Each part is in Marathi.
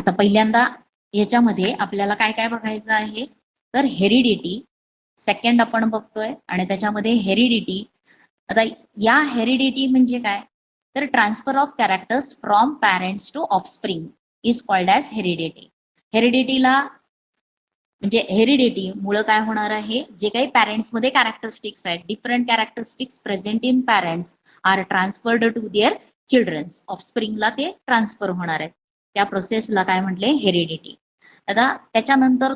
आता पहिल्यांदा याच्यामध्ये आपल्याला काय काय बघायचं आहे, तर हेरिडिटी सेकंड आपण बघतोय आणि त्याच्यामध्ये हेरिडिटी. आता या हेरिडिटी म्हणजे काय, तर transfer of characters from parents to offspring is called as heredity. हेरिडिटीला म्हणजे हेरिडिटी मुळे काय होणार आहे, जे काही पॅरेंट्स मध्ये कॅरेक्टरिस्टिक्स आहेत, different characteristics present in parents are transferred to their childrens, ऑफस्प्रिंगला ते ट्रान्सफर होणार आहेत. त्या प्रोसेसला काय म्हटले, हेरिडिटी. आता त्याच्यानंतर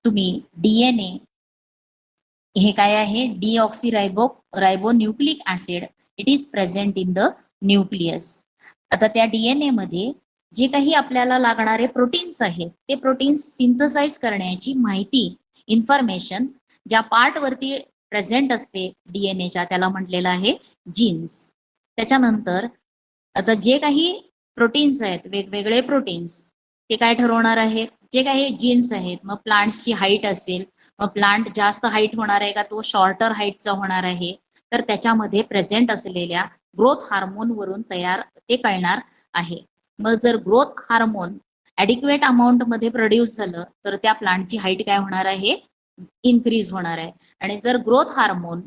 तुम्ही डीएनए हे काय आहे, ribonucleic acid, it is present in the nucleus. आता त्या डीएनए मध्ये जे काही आपल्याला लागणारे प्रोटीन्स आहेत, ते प्रोटीन्स सिंथसाइज करण्याची माहिती, इन्फॉर्मेशन ज्या पार्ट वरती प्रेझेंट असते डीएनएच्या, त्याला म्हटलेलं आहे जीन्स. त्याच्यानंतर आता जे काही प्रोटीन्स आहेत, वेगवेगळे प्रोटीन्स, ते काय ठरवणार आहेत, जे काही जीन्स आहेत. मग प्लांट्सची हाईट असेल, मग प्लांट जास्त हाईट होणार आहे का तो शॉर्टर हाईटचा होणार आहे, तर त्याच्यामध्ये प्रेझेंट असलेल्या ग्रोथ हार्मोन वरून ते कळणार आहे. मग जर ग्रोथ हार्मोन ऍडिक्वेट अमाऊंट मध्ये प्रोड्यूस झालं तर त्या प्लांटची हाईट काय होणार आहे, इन्क्रीज होणार आहे. आणि जर ग्रोथ हार्मोन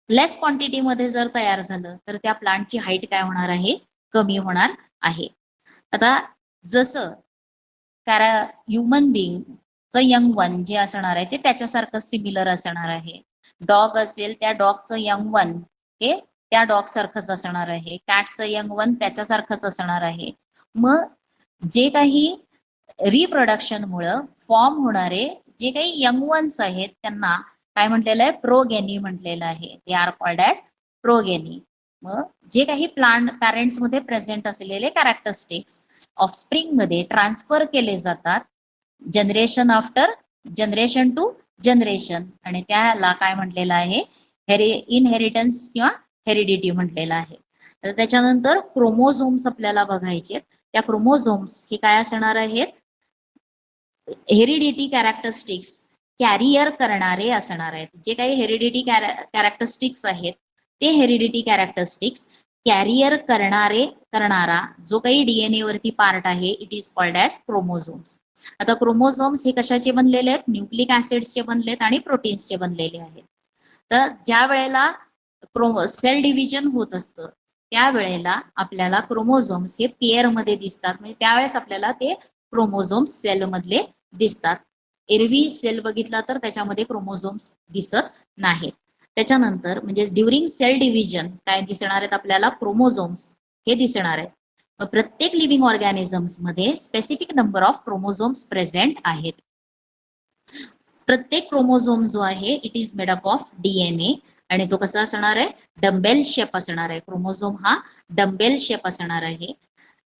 लेस क्वांटिटी मध्ये जर तयार झालं तर त्या प्लांटची हाईट काय होणार आहे, कमी होणार आहे. आता जसं ह्युमन बिंगचं यंग वन जे असणार आहे ते त्याच्यासारखं सिमिलर असणार आहे. डॉग असेल, त्या डॉगचं यंग वन हे त्या डॉग सारखंच असणार आहे. कॅटचं यंग वन त्याच्यासारखंच असणार आहे. मग जे काही रिप्रोडक्शन मुळे फॉर्म होणारे जे काही यंग वन्स आहेत त्यांना काय म्हटलेलं आहे, प्रोगेनी म्हटलेलं आहे. They are called as progeny. मग जे काही प्लांट पॅरेंट्स मध्ये प्रेझेंट असलेले कॅरेक्टरिस्टिक्स ऑफस्प्रिंग मध्ये ट्रान्सफर केले जातात generation after generation to generation, आणि त्याला काय म्हटलेलं आहे, इनहेरिटन्स किंवा हेरिडिटी म्हटलेलं आहे. तर त्याच्यानंतर क्रोमोझोम्स आपल्याला बघायचे. त्या क्रोमोझोम्स हे काय असणार आहेत, हेरिडिटी कॅरेक्टरिस्टिक्स कॅरियर करणारे असणार आहेत. जे काही हेरिडिटी कॅरेक्टरिस्टिक्स आहेत ते हेरिडिटी कॅरेक्टरिस्टिक्स कॅरियर करणारा जो काही डीएनए वरती पार्ट आहे, it is called as chromosomes. आता क्रोमोझोम्स हे कशाचे बनलेले आहेत, न्यूक्लिक ऍसिड्सचे बनलेत आणि प्रोटीन्सचे बनलेले आहेत. तर ज्या वेळेला सेल डिव्हिजन होत असतं त्यावेळेला आपल्याला क्रोमोझोम्स हे पेअर मध्ये दिसतात. म्हणजे त्यावेळेस आपल्याला ते क्रोमोझोम्स सेल मधले दिसतात. एरवी सेल बघितला तर त्याच्यामध्ये क्रोमोझोम्स दिसत नाहीत. त्याच्यानंतर म्हणजे ड्युरिंग सेल डिव्हिजन काय दिसणार आहेत आपल्याला, क्रोमोझोम्स हे दिसणार आहेत. प्रत्येक लिव्हिंग ऑर्गॅनिझम्स मध्ये specific number of chromosomes present आहेत. प्रत्येक क्रोमोझोम जो आहे it is made up of DNA, आणि तो कसा असणार आहे, डंबेल शेप असणार आहे. क्रोमोझोम हा डंबेल शेप असणार आहे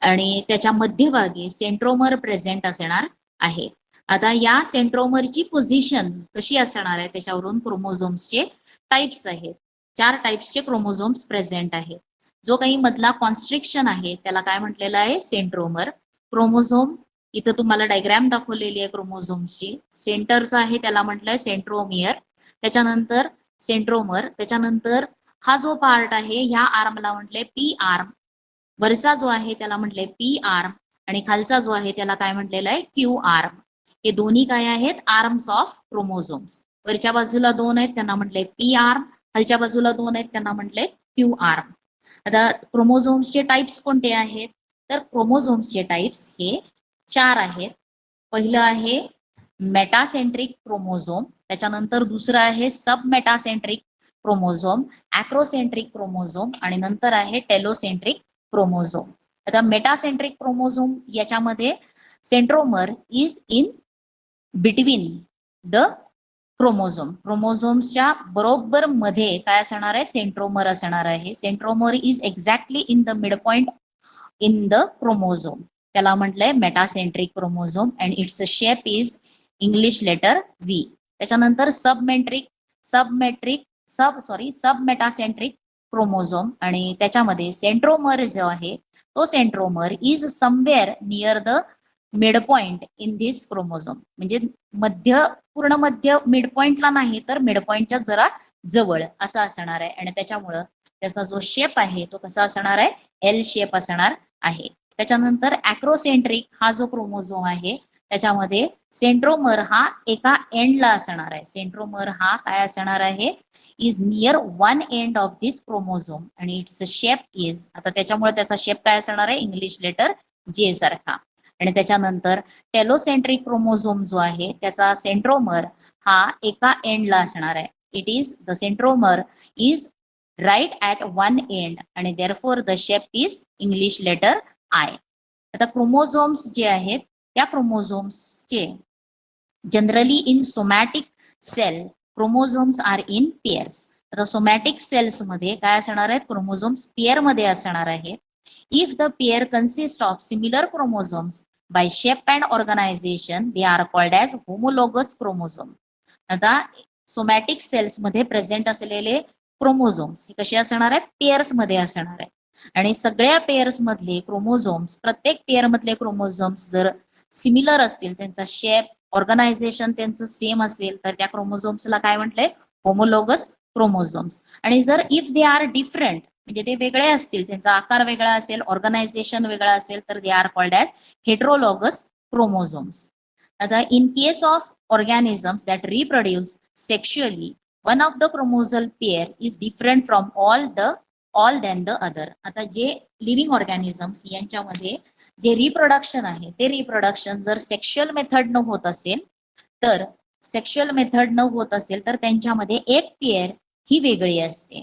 आणि त्याच्या मध्यभागी सेंट्रोमर प्रेझेंट असणार आहे. आता या सेंट्रोमरची पोझिशन कशी असणार आहे त्याच्यावरून क्रोमोझोम्सचे टाइप्स आहेत. 4 टाइप्सचे क्रोमोझोम्स प्रेझेंट आहेत. जो काही मधला कॉन्स्ट्रिक्शन आहे त्याला काय म्हटलेलं आहे, सेंट्रोमर. क्रोमोझोम इथं तुम्हाला डायग्राम दाखवलेली आहे क्रोमोझोम्सची. सेंटरचा आहे त्याला म्हटलंय सेंट्रोमियर, त्याच्यानंतर सेंट्रोमर, त्याच्यानंतर हा जो पार्ट आहे ह्या आर्मला म्हटलंय पी आर्म, वरचा जो आहे त्याला म्हटलंय पी आर्म आणि खालचा जो आहे त्याला काय म्हटलेलं आहे, क्यू आर्म. हे दोन्ही काय आहेत, आर्म्स ऑफ क्रोमोझोम्स. वरच्या बाजूला 2 आहेत त्यांना म्हटलंय पी आर्म, खालच्या बाजूला 2 आहेत त्यांना म्हटलंय क्यू आर्म. आता क्रोमोझोम्सचे टाइप्स कोणते आहेत, तर क्रोमोझोम्सचे टाइप्स हे 4 आहेत. पहिलं आहे मेटासेंट्रिक क्रोमोझोम, त्याच्यानंतर दुसरं आहे sub metacentric chromosome, acrocentric chromosome आणि नंतर आहे टेलोसेंट्रिक क्रोमोझोम. आता मेटासेंट्रिक क्रोमोझोम याच्यामध्ये centromere is in between the क्रोमोझोम्सच्या बरोबर मध्ये काय असणार आहे, सेंट्रोमर असणार आहे. Centromere is exactly in the mid point in the chromosome, त्याला म्हटलंय metacentric chromosome and its shape is English letter V. त्याच्यानंतर सब मेटासेंट्रिक क्रोमोझोम आणि त्याच्यामध्ये सेंट्रोमर जो आहे तो centromere is somewhere near the mid point in this chromosome, म्हणजे पूर्ण मध्य मिड पॉइंटला नाही तर मिड पॉइंटच्या जरा जवळ असं असणार आहे. आणि त्याच्यामुळं त्याचा जो शेप आहे तो कसा असणार आहे, एल शेप असणार आहे. त्याच्यानंतर ॲक्रोसेंट्रिक हा जो क्रोमोझोम आहे त्याच्यामध्ये सेंट्रोमर हा एका एंडला असणार आहे. सेंट्रोमर हा काय असणार आहे, is near one end of this chromosome आणि इट्स शेप इज, आता त्याच्यामुळे त्याचा शेप काय असणार आहे, इंग्लिश लेटर जे सारखा. आणि त्याच्यानंतर टेलोसेंट्रिक क्रोमोझोम जो आहे त्याचा सेंट्रोमर हा एका एंडला असणार आहे. It is the centromere is right at one end आणि therefore the shape is English letter I. आता क्रोमोझोम्स जे आहेत त्या क्रोमोझोम्सचे generally in somatic cell chromosomes are in pairs. आता सोमॅटिक सेल्स मध्ये काय असणार आहेत, क्रोमोझोम्स पेअर मध्ये असणार आहे. If the pair consist of similar chromosomes by shape and organisation they are called as homologous chromosome. आता सोमॅटिक सेल्स मध्ये प्रेझेंट असलेले क्रोमोझोम्स हे कसे असणार आहेत, पेअर्स मध्ये असणार आहेत. आणि सगळ्या पेअर्स मधले क्रोमोझोम्स, प्रत्येक पेअर मधले क्रोमोझोम्स जर सिमिलर असतील, त्यांचा शेप ऑर्गनायझेशन त्यांचं सेम असेल तर त्या क्रोमोझोम्सला काय म्हटलंय, होमोलोगस क्रोमोझोम्स. आणि जर इफ दे आर डिफरंट म्हणजे ते वेगळे असतील, त्यांचा आकार वेगळा असेल, ऑर्गनायझेशन वेगळा असेल तर they are called as heterologous chromosomes. आता in case of organisms that reproduce sexually, one of the chromosomal pair is different from all than the other. आता जे लिव्हिंग ऑर्गॅनिझम्स यांच्यामध्ये जे रिप्रोडक्शन आहे ते रिप्रोडक्शन जर सेक्शुअल मेथड न होत असेल तर त्यांच्यामध्ये एक पेअर ही वेगळी असते,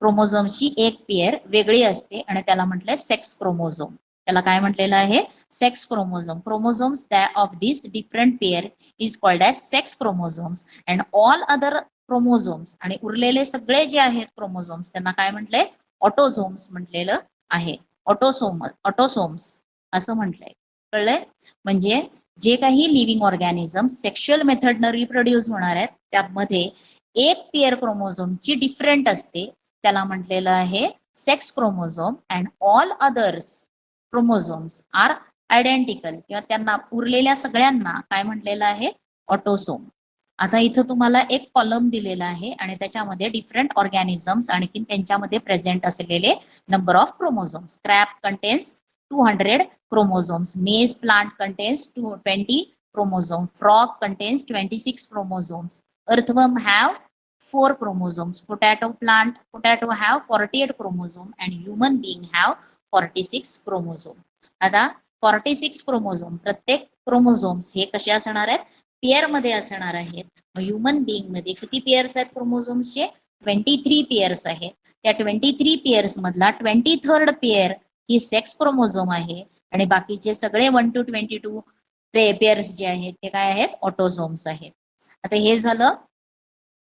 क्रोमोझोमची एक पेअर वेगळी असते आणि त्याला म्हटलंय सेक्स क्रोमोझोम. त्याला काय म्हटलेलं आहे, sex chromosome. Chromosomes of this different pair is called as sex chromosomes and all other chromosomes, आणि उरलेले सगळे जे आहेत क्रोमोझोम्स त्यांना काय म्हटलंय, ऑटोझोम्स म्हटलेलं आहे. ऑटोसोम्स असं म्हटलंय. कळलंय? म्हणजे जे काही लिव्हिंग ऑर्गॅनिझम सेक्शुअल मेथडनं रिप्रोड्यूस होणार आहेत त्यामध्ये एक पेअर क्रोमोझोमची डिफरंट असते, त्याला म्हटलेलं आहे sex chromosome and all others chromosomes are identical, किंवा त्यांना उरलेल्या सगळ्यांना काय म्हटलेलं आहे, ऑटोसोम. आता इथं तुम्हाला एक कॉलम दिलेला आहे आणि त्याच्यामध्ये डिफरंट ऑर्गॅनिझम्स आणखी त्यांच्यामध्ये प्रेझेंट असलेले number of chromosomes. Crab contains 200 chromosomes, maize plant contains 20 chromosomes, frog contains 26 chromosomes, earthworm have 4 chromosomes, potato have 48 chromosomes and human being have 46 chromosomes. आता 46 क्रोमोझोम, प्रत्येक क्रोमोझोम्स हे कसे असणार आहेत, पेअर मध्ये असणार आहेत. ह्युमन बिईंग मध्ये किती पेअर्स आहेत क्रोमोझोम्सचे, 23 पेअर्स आहेत. त्या 23 पेअर्स मधला 23rd पेअर ही सेक्स क्रोमोझोम आहे आणि बाकीचे सगळे 1 to 22 पेअर्स जे आहेत ते काय आहेत, ऑटोझोम्स आहेत. आता हे झालं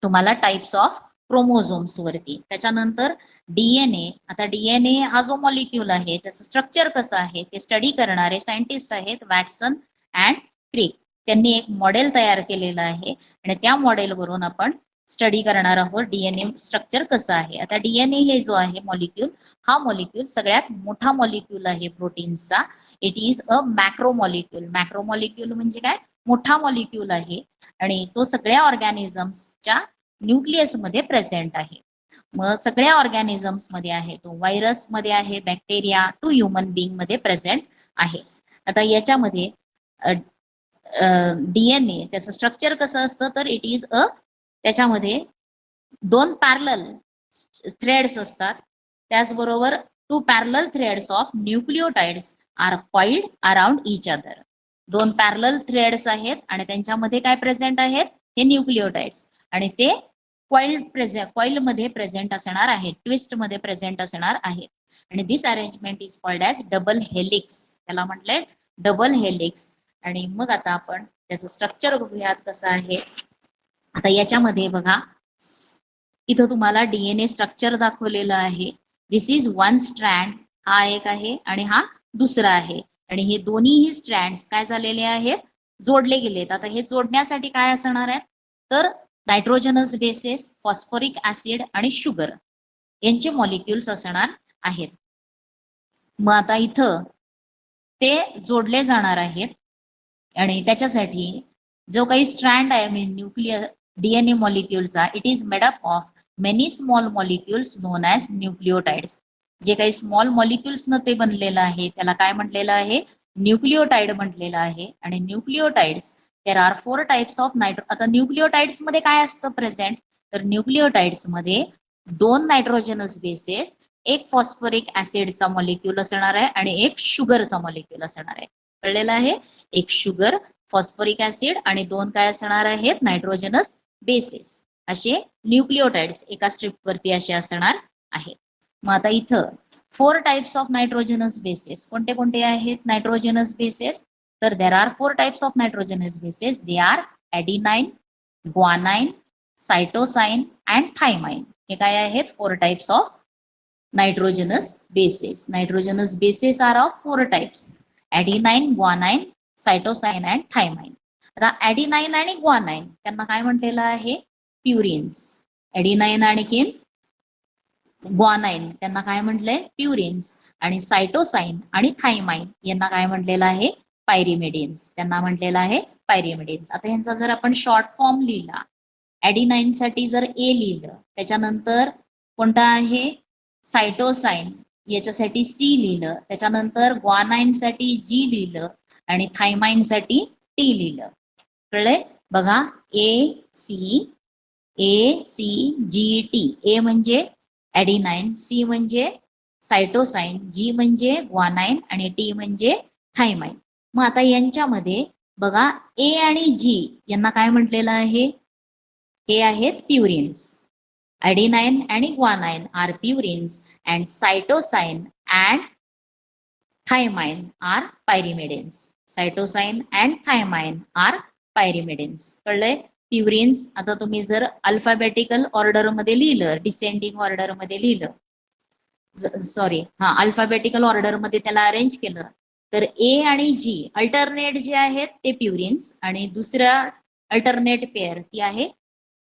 तुम्हाला टाइप्स ऑफ क्रोमोझोम्स वरती. त्याच्यानंतर डीएनए. आता डीएनए हा जो मॉलिक्यूल आहे त्याचं स्ट्रक्चर कसं आहे ते स्टडी करणारे सायंटिस्ट आहेत वॅटसन अँड क्रिक. त्यांनी एक मॉडेल तयार केलेलं आहे आणि त्या मॉडेलवरून आपण स्टडी करणार आहोत डीएनए स्ट्रक्चर कसं आहे. आता डीएनए हे जो आहे मॉलिक्यूल, हा मॉलिक्यूल सगळ्यात मोठा मॉलिक्यूल आहे प्रोटीन्सचा. It is a macromolecule. Macromolecule म्हणजे काय, मोठा मॉलिक्यूल आहे आणि तो सगळ्या ऑर्गॅनिझम्सच्या न्यूक्लियस मध्ये प्रेझेंट आहे. मग सगळ्या ऑर्गॅनिझम्स मध्ये आहे तो, व्हायरस मध्ये आहे, बॅक्टेरिया टू ह्युमन बिईंग मध्ये प्रेझेंट आहे. आता याच्यामध्ये डीएनए त्याचं स्ट्रक्चर कसं असतं तर इट इज अ, त्याच्यामध्ये 2 पॅरलल थ्रेड्स असतात, त्याचबरोबर 2 parallel threads of nucleotides are coiled around each other. 2 parallel threads आहेत आणि त्यांच्यामध्ये काय प्रेझेंट आहेत, हे न्यूक्लिओटाइड्स, आणि ते कॉइल मध्ये प्रेझेंट असणार आहेत, ट्विस्ट मध्ये प्रेझेंट असणार आहेत. आणि this arrangement is called as double helix. त्याला म्हटलंय डबल हेलिक्स. आणि मग आता आपण त्याचं स्ट्रक्चर बघूयात कसं आहे. आता याच्यामध्ये बघा, इथं तुम्हाला डीएनए स्ट्रक्चर दाखवलेलं आहे. दिस इज वन स्ट्रँड, हा एक आहे आणि हा दुसरा आहे, आणि हे दोन्हीही स्ट्रँड्स काय झालेले आहेत, जोडले गेलेत. आता हे जोडण्यासाठी काय असणार आहे तर नायट्रोजनस बेसेस, फॉस्फोरिक ऍसिड आणि शुगर यांचे मॉलिक्युल्स असणार आहेत. मग आता इथं ते जोडले जाणार आहेत आणि त्याच्यासाठी जो काही स्ट्रँड आहे न्यूक्लियर डीएनए मॉलिक्यूलचा, it is made up of many small molecules known as nucleotides. जे काही स्मॉल मॉलिक्युल्सनं ते बनलेलं आहे त्याला काय म्हटलेलं आहे, न्यूक्लिओटाइड म्हटलेलं आहे. आणि न्यूक्लिओटाइड्स, देर आर 4 टाइप्स ऑफ आता न्यूक्लिओटाइड्स मध्ये काय असतं प्रेझेंट, तर न्यूक्लिओटाइड्स मध्ये 2 नायट्रोजनस बेसेस, एक फॉस्फरिक ऍसिडचा मॉलिक्यूल असणार आहे आणि एक शुगरचा मॉलिक्यूल असणार आहे. कळलेलं आहे, एक शुगर, फॉस्फरिक ऍसिड आणि 2 काय असणार आहेत, नायट्रोजनस बेसेस. असे न्यूक्लिओटाइड्स एका स्ट्रिप वरती असे असणार आहेत. मग आता इथं 4 टाइप्स ऑफ नायट्रोजनस बेसेस कोणते कोणते आहेत नायट्रोजनस बेसेस, तर there are 4 types of nitrogenous bases. They are adenine, guanine, cytosine and thymine. हे काय आहेत, 4 types of nitrogenous bases. Nitrogenous bases are of 4 types, adenine, guanine, cytosine and thymine. आता ऍडिनाइन आणि ग्वानाइन त्यांना काय म्हटलेलं आहे, प्युरिन्स. ऍडिनाइन आणखीन ग्वानाइन त्यांना काय म्हटलंय, प्युरिन्स. आणि सायटोसाइन आणि थायमाइन यांना काय म्हटलेलं आहे, पायरिमिडिन्स. त्यांना म्हटलेलं आहे पायरिमिडिन्स. आता यांचा जर आपण शॉर्ट फॉर्म लिहिला, ऍडिनाइन साठी जर ए लिहिलं, त्याच्यानंतर कोणता आहे सायटोसाइन, याच्यासाठी सी लिहिलं, त्याच्यानंतर ग्वानाइन साठी जी लिहिलं आणि थायमाइन साठी टी लिहिलं. कळलंय, बघा, ए सी जी टी. ए म्हणजे ऍडिनाइन, सी म्हणजे सायटोसाइन, जी म्हणजे ग्वानाइन आणि टी म्हणजे थायमाइन. मग आता यांच्यामध्ये बघा, ए आणि जी यांना काय म्हटलेलं आहे, हे आहेत प्युरिन्स. ऍडिनाइन आणि guanine are purines and cytosine and thymine are pyrimidines. Cytosine and thymine are pyrimidines. कळलंय, प्युरिन्स. आता तुम्ही जर अल्फाबेटिकल ऑर्डर मध्ये लिहिलं, डिसेंडिंग ऑर्डर मध्ये लिहिलं, अल्फाबेटिकल ऑर्डर मध्ये त्याला अरेंज केलं, तर ए आणि जी अल्टरनेट जे आहेत ते प्युरिन्स आणि दुसऱ्या अल्टरनेट पेअर ती आहे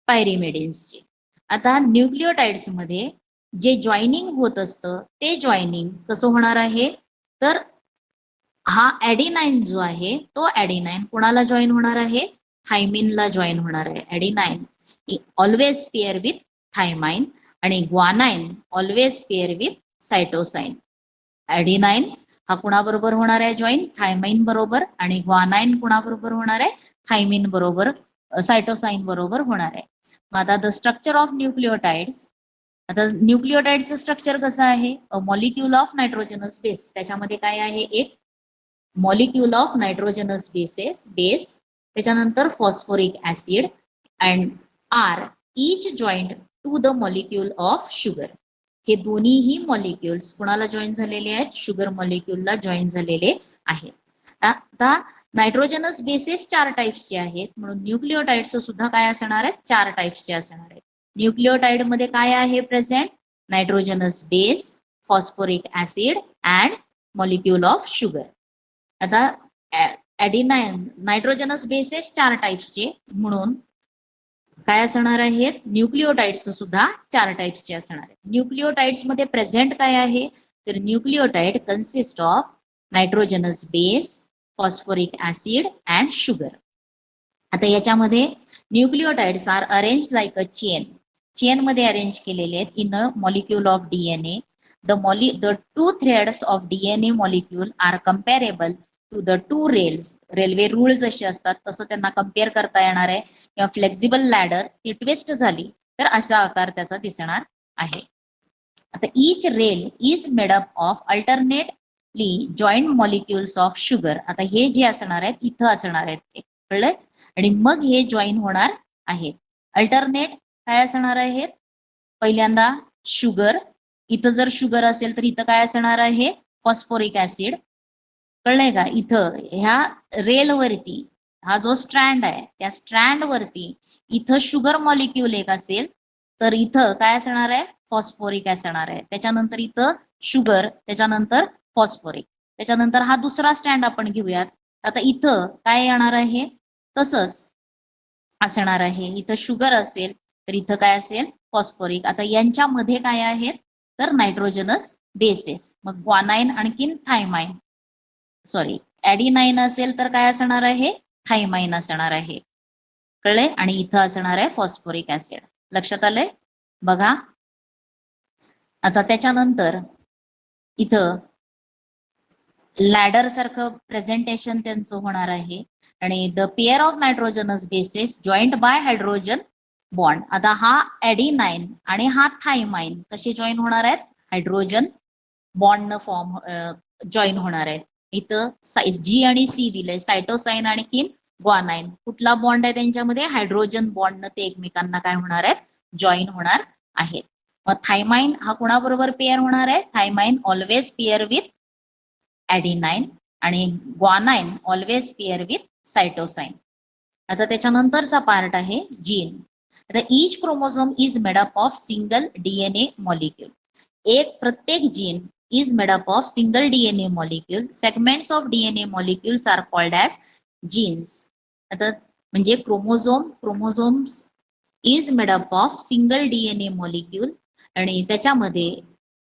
पायरिमिडिन्सची. आता न्यूक्लिओटाइड्स मध्ये जे जॉईनिंग होत असतं ते जॉईनिंग कसं होणार आहे, तर हा ऍडिनाइन जो आहे तो ऍडिनाइन कुणाला जॉईन होणार आहे, थायमिनला जॉईन होणार आहे. ऍडिनाइन ऑलवेज पेअर विथ थायमाइन आणि ग्वानाइन ऑलवेज पेअर विथ सायटोसाइन. ऍडिनाइन हा कुणाबरोबर होणार आहे जॉईन, थायमाइन बरोबर, आणि ग्वानाइन कुणाबरोबर होणार आहे, थायमिन बरोबर, सायटोसाइन बरोबर होणार आहे. मग आता द स्ट्रक्चर ऑफ न्यूक्लिओटाइड्स. आता न्यूक्लिओटाइडचं स्ट्रक्चर कसं आहे, a molecule of nitrogenous base. त्याच्यामध्ये काय आहे, एक मॉलिक्यूल ऑफ नायट्रोजनस बेस, त्याच्यानंतर phosphoric acid and are each joint to the molecule of sugar. हे दोन्हीही मॉलिक्युल्स कुणाला जॉईन झालेले आहेत, शुगर मॉलिक्यूलला जॉईन झालेले आहेत. आता नायट्रोजनस बेसेस 4 टाइप्सचे आहेत, म्हणून न्यूक्लिओटाइड्स सुद्धा काय असणार आहेत, 4 टाइप्सचे असणार आहेत. न्यूक्लिओटाइड मध्ये काय आहे present, nitrogenous base, phosphoric acid and molecule of sugar. आता ऍडिनाइन, नायट्रोजनस बेसेस 4 टाइप्सचे, म्हणून काय असणार आहेत, न्यूक्लिओटाइड्स सुद्धा 4 टाइप्सचे असणार आहेत. न्यूक्लिओटाइड्स मध्ये प्रेझेंट काय आहे, तर nucleotide consist of nitrogenous base, phosphoric acid and sugar. आता याच्यामध्ये nucleotides are arrange like a chain मध्ये अरेंज केलेले आहेत in a molecule of DNA. The 2 threads of DNA molecule are comparable to the 2 rails. Railway रूळ जसे असतात तसं त्यांना कम्पेअर करता येणार आहे. किंवा फ्लेक्झिबल लॅडर ती ट्विस्ट झाली तर असा आकार त्याचा दिसणार आहे. आता each rail is made up of alternately joined molecules of sugar. आता हे जे असणार आहेत इथं असणार आहेत ते, कळलंय, आणि मग हे जॉईन होणार आहेत. अल्टरनेट काय असणार आहेत, पहिल्यांदा शुगर, इथं जर शुगर असेल तर इथं काय असणार आहे, फॉस्फोरिक ऍसिड. कळलंय का, इथं ह्या रेल वरती हा जो स्ट्रँड आहे त्या स्ट्रँड वरती इथं शुगर मॉलिक्यूल एक असेल तर इथं काय असणार आहे, फॉस्फोरिक असणार आहे. त्याच्यानंतर इथं शुगर, त्याच्यानंतर फॉस्फोरिक, त्याच्यानंतर हा दुसरा स्टँड आपण घेऊयात. आता इथं काय येणार आहे, तसंच असणार आहे. इथं शुगर असेल तर इथं काय असेल, फॉस्फोरिक. आता यांच्यामध्ये काय आहेत, तर नायट्रोजनस बेसेस. मग ग्वानाइन आणखीन थायमाइन, ऍडिनाइन असेल तर काय असणार आहे, थायमाइन असणार आहे. कळले, आणि इथं असणार आहे फॉस्फोरिक ऍसिड. लक्षात आलंय, बघा. आता त्याच्यानंतर इथं लॅडर सारखं प्रेझेंटेशन त्यांचं होणार आहे आणि the pair of nitrogenous bases joint by hydrogen bond. आता हा ॲडिनाइन आणि हा थायमाइन कसे जॉईन होणार आहेत? हायड्रोजन बॉन्ड फॉर्म जॉईन होणार आहेत. इथं जी आणि सी दिलंय, सायटोसाइन आणि किन ग्वानाइन. कुठला बॉन्ड आहे त्यांच्यामध्ये? हायड्रोजन बॉन्ड ते एकमेकांना काय होणार आहेत? जॉईन होणार आहेत. मग थायमाइन हा कोणाबरोबर पेअर होणार आहे? थायमाइन ऑलवेज पेअर विथ ॲडिनाइन आणि ग्वानाइन ऑलवेज पेअर विथ सायटोसाइन. आता त्याच्यानंतरचा पार्ट आहे जीन. आता each chromosome is made up of single DNA molecule. एक प्रत्येक gene is made up of single DNA molecule. Segments of DNA molecules are called as genes. आता म्हणजे chromosomes is made up of single DNA molecule आणि त्याच्यामध्ये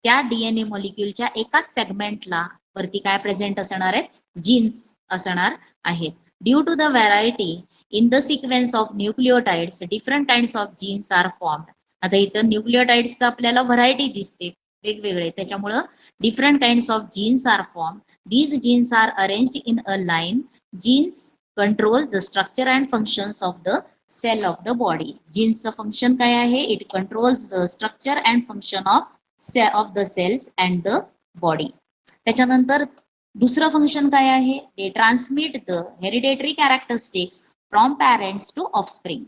त्या डीएनए मॉलिक्युलच्या एका सेगमेंटला वरती काय प्रेझेंट असणार आहेत? जीन्स असणार आहेत. Due to the variety in the sequence of nucleotides different kinds of genes are formed. आता इथं न्यूक्लिओटाइड्सचा आपल्याला व्हरायटी दिसते वेगवेगळे, त्याच्यामुळं different kinds of genes are formed. These genes are arranged in a line. Genes control the structure and functions of the cell of the body. Genes function काय आहे? It controls the structure and function of the cells and the body. त्याच्यानंतर दुसरं फंक्शन काय आहे? They transmit the hereditary characteristics from parents to offspring.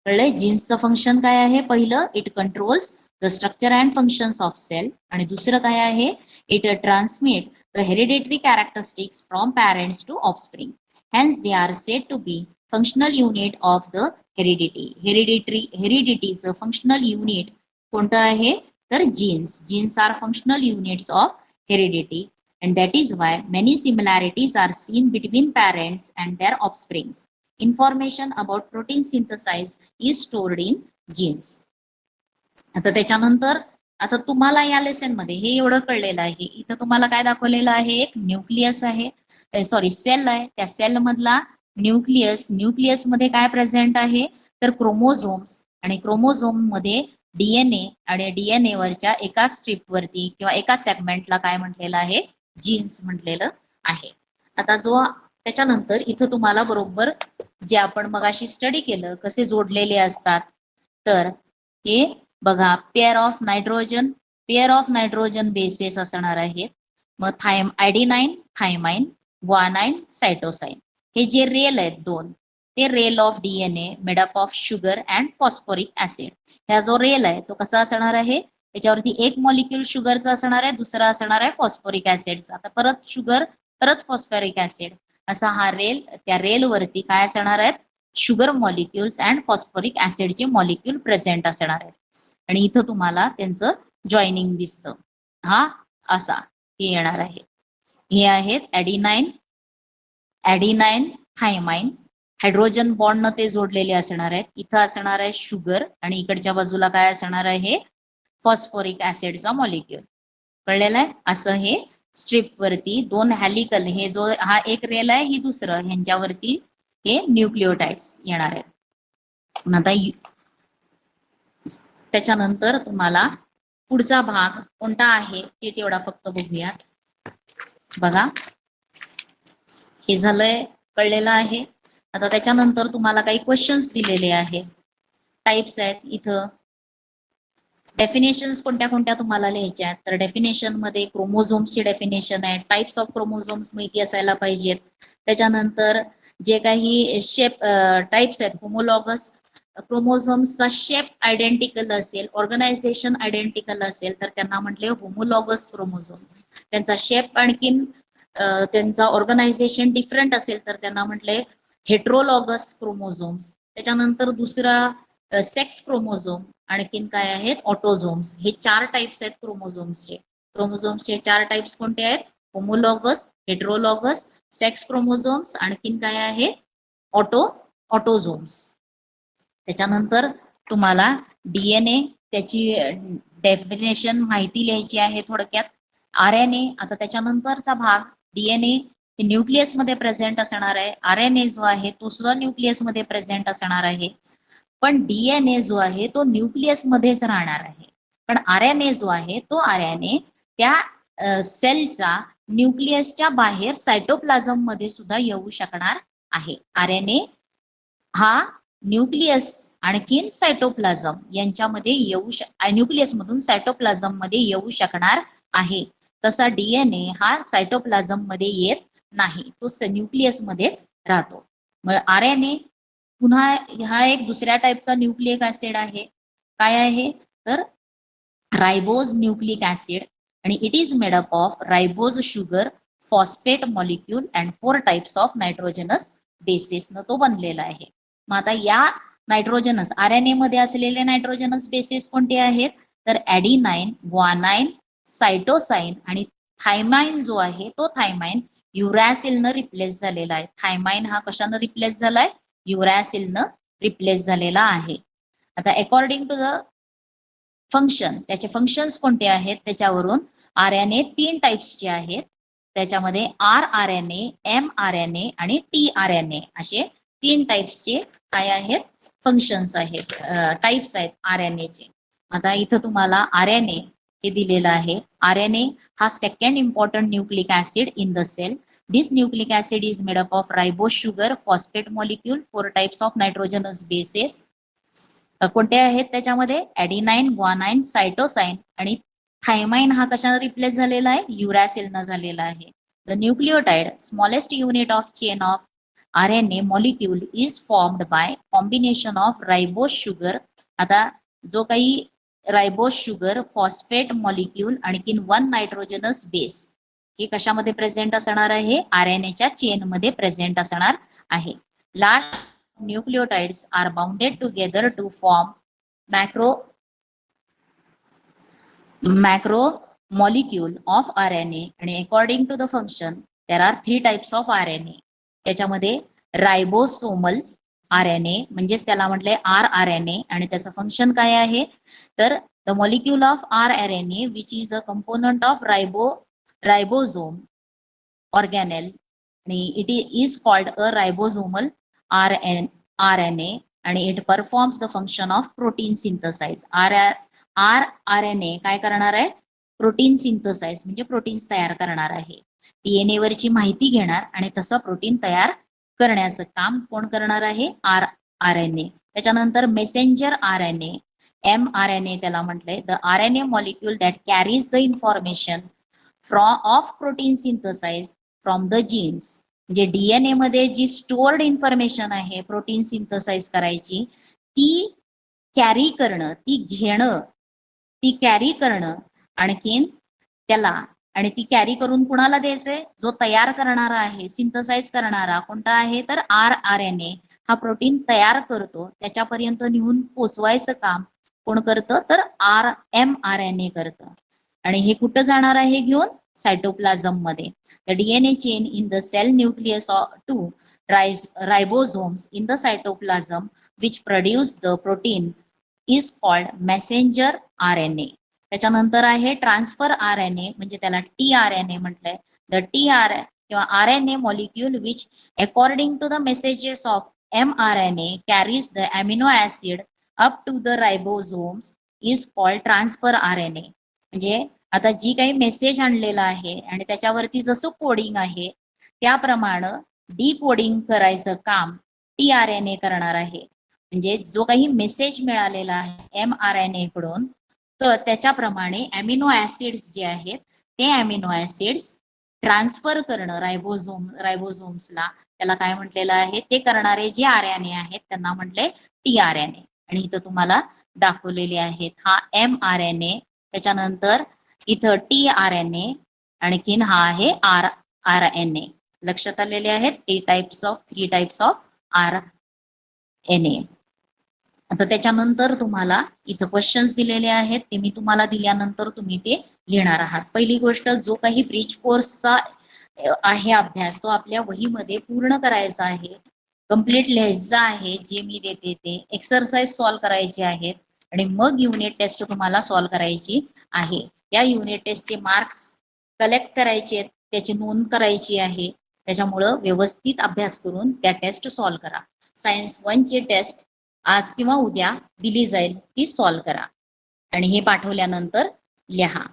कळलंय? जीन्सचं फंक्शन काय आहे? पहिलं, it controls the structure and functions of cell आणि दुसरं काय आहे? It transmit the hereditary characteristics from parents to offspring. Hence they are said to be functional unit of the heredity. हेरिडिटीचं फंक्शनल युनिट कोणतं आहे? तर genes. Genes are functional units of heredity and that is why many similarities are seen between parents and their offsprings. Information about protein synthesis is stored in genes. आता त्याच्यानंतर आता तुम्हाला या लेसन मध्ये हे एवढं कळलेलं आहे. इथं तुम्हाला काय दाखवलेलं आहे? एक न्यूक्लियस आहे, सॉरी सेल आहे. त्या सेल मधला न्यूक्लियस मध्ये काय प्रेझेंट आहे? तर क्रोमोझोम्स आणि क्रोमोझोम मध्ये डीएनए आणि डीएनए वरच्या एका स्ट्रिप वरती किंवा एका सेगमेंटला काय म्हटलेलं आहे? जीन्स म्हटलेलं आहे. आता त्याच्यानंतर इथं तुम्हाला बरोबर जे आपण मगाशी स्टडी केलं कसे जोडलेले असतात, तर हे बघा पेअर ऑफ नायट्रोजन बेसेस असणार आहेत. मग ॲडिनाइन, थायमाइन, ग्वानाइन, सायटोसाइन हे जे रेल आहेत दोन, ते rail of DNA made up of sugar and phosphoric acid. ह्या जो रेल आहे तो कसा असणार आहे? त्याच्यावरती एक मॉलिक्यूल शुगरचा असणार आहे, दुसरा असणार आहे फॉस्फोरिक ऍसिडचा. आता परत शुगर, परत फॉस्फोरिक ऍसिड, असा हा रेल. त्या रेल वरती काय असणार आहेत? शुगर मॉलिक्युल्स अँड फॉस्फोरिक ऍसिडचे मॉलिक्यूल प्रेझेंट असणार आहेत. आणि इथं तुम्हाला त्यांचं जॉईनिंग दिसतं. हा असा हे येणार आहे. हे आहेत ॲडिनाइन, थायमाइन. हायड्रोजन बॉन्ड न ते जोडलेले असणार आहेत. इथं असणार आहे शुगर आणि इकडच्या बाजूला काय असणार आहे? फॉस्फोरिक ऍसिडचा मॉलिक्यूल. कळलेलं आहे? असं हे स्ट्रिप वरती दोन हॅलिकल, हे जो हा एक रेल आहे, ही दुसरं, ह्यांच्यावरती हे न्यूक्लिओटाइड्स येणार आहेत. आता त्याच्यानंतर तुम्हाला पुढचा भाग कोणता आहे ते तेवढा फक्त बघूया. बघा, हे झालंय, कळलेलं आहे. आता त्याच्यानंतर तुम्हाला काही क्वेश्चन्स दिलेले आहेत. टाइप्स आहेत इथं. डेफिनेशन्स कोणत्या कोणत्या तुम्हाला लिहायच्या? तर डेफिनेशन मध्ये क्रोमोझोम्सची डेफिनेशन आहे. टाइप्स ऑफ क्रोमोझोम्स माहिती असायला पाहिजेत. त्याच्यानंतर जे काही शेप टाइप्स आहेत, होमोलॉगस क्रोमोझोम्सचा शेप आयडेंटिकल असेल, ऑर्गनायझेशन आयडेंटिकल असेल तर त्यांना म्हटले होमोलॉगस क्रोमोझोम. त्यांचा शेप आणखीन त्यांचा ऑर्गनायझेशन डिफरंट असेल तर त्यांना म्हटले हेट्रोलॉगस क्रोमोझोम्स. त्याच्यानंतर दुसरा सेक्स क्रोमोझोम, आणखीन काय आहेत? ऑटोझोम्स. हे 4 टाइप्स आहेत क्रोमोझोम्सचे. क्रोमोझोम्सचे 4 टाइप्स कोणते आहेत? होमोलॉगस, हेट्रोलॉगस, सेक्स क्रोमोझोम्स, आणखीन काय आहे? ऑटोझोम्स. त्याच्यानंतर तुम्हाला डीएनए त्याची डेफिनेशन माहिती लिहायची आहे थोडक्यात. आरएनए, आता त्याच्यानंतरचा भाग डीएनए न्यूक्लियस मध्ये प्रेझेंट असणार आहे. आरएनए जो आहे तो सुद्धा न्यूक्लियस मध्ये प्रेझेंट असणार आहे. पण डीएनए जो आहे तो न्यूक्लियस मध्येच राहणार आहे. पण आरएनए जो आहे तो आरएनए त्या सेलचा न्यूक्लियसच्या बाहेर सायटोप्लाझम मध्ये सुद्धा येऊ शकणार आहे. RNA हा न्यूक्लियस आणखीन सायटोप्लाझम यांच्यामध्ये न्यूक्लियस मधून सायटोप्लाझम मध्ये येऊ शकणार आहे. तसा DNA हा सायटोप्लाझम मध्ये येत नाही, तो न्यूक्लियस मध्येच राहतो. मग RNA पुन्हा हा एक दुसऱ्या टाईपचा न्यूक्लिक ऍसिड आहे. काय आहे तर रायबोज न्यूक्लिक ऍसिड, आणि it is made up of ribose sugar phosphate molecule and 4 types of nitrogenous bases न तो बनलेला आहे. मग आता या नायट्रोजनस RNA मध्ये असलेले नायट्रोजनस बेसिस कोणते आहेत तर ऍडिनाइन, ग्वानाइन, सायटोसाइन आणि थायमाइन जो आहे तो थायमाइन युरॅसिलनं रिप्लेस झालेला आहे. थायमाइन हा कशानं रिप्लेस झालाय युरॅसिलनं रिप्लेस झालेला आहे. आता अकॉर्डिंग टू द फंक्शन, त्याचे फंक्शन्स कोणते आहेत त्याच्यावरून RNA 3 टाइप्सचे आहेत. त्याच्यामध्ये rRNA, mRNA आणि tRNA असे 3 टाइप्सचे काय आहेत फंक्शन्स आहेत, टाइप्स आहेत RNA चे. आता इथं तुम्हाला RNA हे दिलेलं आहे. RNA हा second important nucleic acid in the cell. This nucleic acid is made up of ribose sugar phosphate molecule 4 types of nitrogenous bases. कोणते आहेत त्याच्यामध्ये ऍडिनाइन, ग्वानाइन, सायटोसाइन आणि थायमाइन हा कशाने रिप्लेस झालेला आहे युरॅसिलनं झालेला आहे. The nucleotide smallest unit of chain of RNA molecule is formed by combination of ribose sugar. आता जो काही रायबोज शुगर फॉस्फेट मॉलिक्यूल आणखीन 1 नायट्रोजनस बेस हे कशामध्ये प्रेझेंट असणार आहे RNAच्या चेन मध्ये प्रेझेंट असणार आहे. Large nucleotides are bounded together to form macro molecule of RNA, आणि according to the function there are 3 types of RNA. त्याच्यामध्ये रायबोसोमल RNA म्हणजेच त्याला म्हटले rRNA, आणि त्याचं फंक्शन काय आहे तर the molecule of rRNA which is a component of ribosome organelle, आणि it is called a ribosomal RNA आणि it performs the function of protein synthesise. rRNA काय करणार आहे प्रोटीन सिंथसाइज म्हणजे प्रोटीन्स तयार करणार आहे. DNA वरची माहिती घेणार आणि तसं प्रोटीन तयार करण्याचं काम कोण करणार आहे rRNA. त्याच्यानंतर मेसेंजर RNA, mRNA त्याला म्हटलंय the RNA molecule that carries the information of protein synthesize from the genes. म्हणजे DNA मध्ये जी स्टोर्ड इन्फॉर्मेशन आहे प्रोटीन सिंथसाइज करायची ती कॅरी करणं, ती कॅरी करणं आणखीन त्याला, आणि ती कॅरी करून कुणाला द्यायचंय जो तयार करणारा आहे सिंथसाइज करणारा कोणता आहे तर rRNA हा प्रोटीन तयार करतो त्याच्यापर्यंत नेऊन पोचवायचं काम कोण करतं तर mRNA करतं. आणि हे कुठं जाणार आहे घेऊन सायटोप्लाझम मध्ये. The DNA chain in the cell nucleus to ribosomes in the cytoplasm which produce the protein is called messenger RNA. त्याच्यानंतर आहे ट्रान्सफर RNA म्हणजे त्याला tRNA म्हटलंय. The tRNA किंवा RNA molecule which according to the messages of mRNA carries the amino acid up to the ribosomes is called transfer RNA. म्हणजे आता जी काही मेसेज आणलेला आहे आणि त्याच्यावरती जसं कोडिंग आहे त्याप्रमाणे डी कोडिंग करायचं काम tRNA करणार आहे. म्हणजे जो काही मेसेज मिळालेला आहे mRNA कडून तर त्याच्याप्रमाणे अमिनो ऍसिड्स जे आहेत ते अमिनो ऍसिड्स ट्रान्सफर करणं रायबोझोम्सला त्याला काय म्हटलेलं आहे ते करणारे जे RNA आहेत त्यांना म्हटले tRNA. आणि इथं तुम्हाला दाखवलेले आहेत हा mRNA, त्याच्यानंतर इथं tRNA आणखीन हा आहे rRNA. लक्षात आलेले आहेत 3 टाइप्स ऑफ RNA. आता त्याच्यानंतर तुम्हाला इथं क्वेश्चन्स दिलेले आहेत ते मी तुम्हाला दिल्यानंतर तुम्ही ते लिहिणार आहात. पहिली गोष्ट जो काही ब्रिज कोर्सचा आहे अभ्यास तो आपल्या वहीमध्ये पूर्ण करायचा आहे, कम्प्लीट लिहायचं आहे. जे मी देते ते एक्सरसाइज सॉल्व्ह करायचे आहेत आणि मग युनिट टेस्ट तुम्हाला सॉल्व्ह करायची आहे. या युनिट टेस्टचे मार्क्स कलेक्ट करायचे, त्याची नोंद करायची आहे. त्याच्यामुळं व्यवस्थित अभ्यास करून त्या टेस्ट सॉल्व्ह करा. सायन्स 1 ची टेस्ट आज किंवा उद्या दिली जाईल ती सॉल्व्ह करा आणि हे पाठवल्यानंतर लिहा.